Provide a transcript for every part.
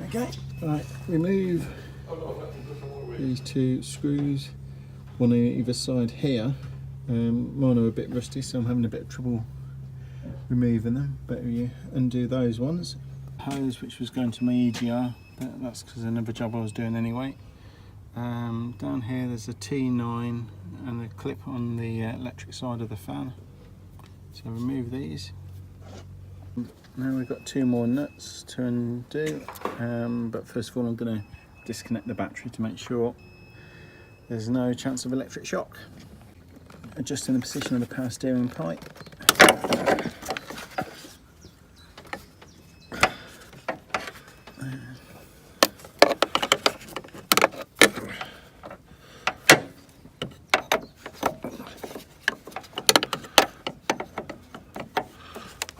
Okay, right, remove these two screws, one on either side here. Mine are a bit rusty, so I'm having a bit of trouble removing them. Better you undo those ones. Hose which was going to my EGR, that's because another job I was doing anyway. Down here there's a T9 and a clip on the electric side of the fan. So remove these. Now we've got two more nuts to undo, but first of all I'm going to disconnect the battery to make sure there's no chance of electric shock. Adjusting the position of the power steering pipe.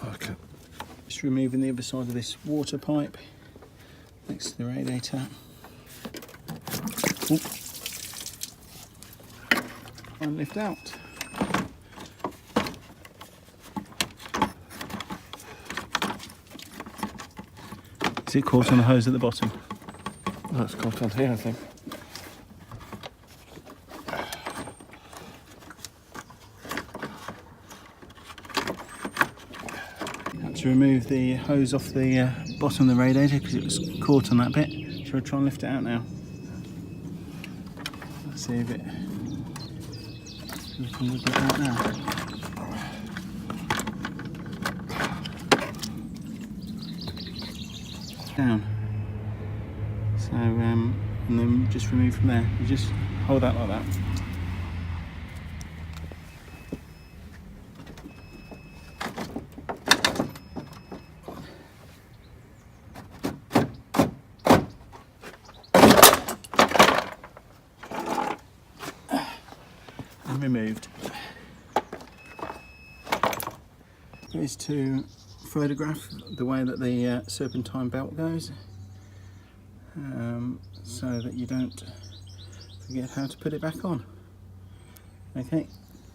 Okay. Just removing the other side of this water pipe next to the radiator. Ooh. And lift out. Is it caught on the hose at the bottom? No, it's caught on here, I think. Had to remove the hose off the bottom of the radiator because it was caught on that bit. Shall I try and lift it out now? Let's see if it can wiggle it out now. Down. So, and then just remove from there. You just hold that like that. And removed. Is to photograph the way that the serpentine belt goes, so that you don't forget how to put it back on. Okay,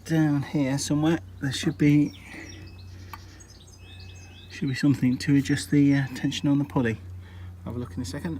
down here somewhere there should be something to adjust the tension on the pulley. I'll have a look in a second.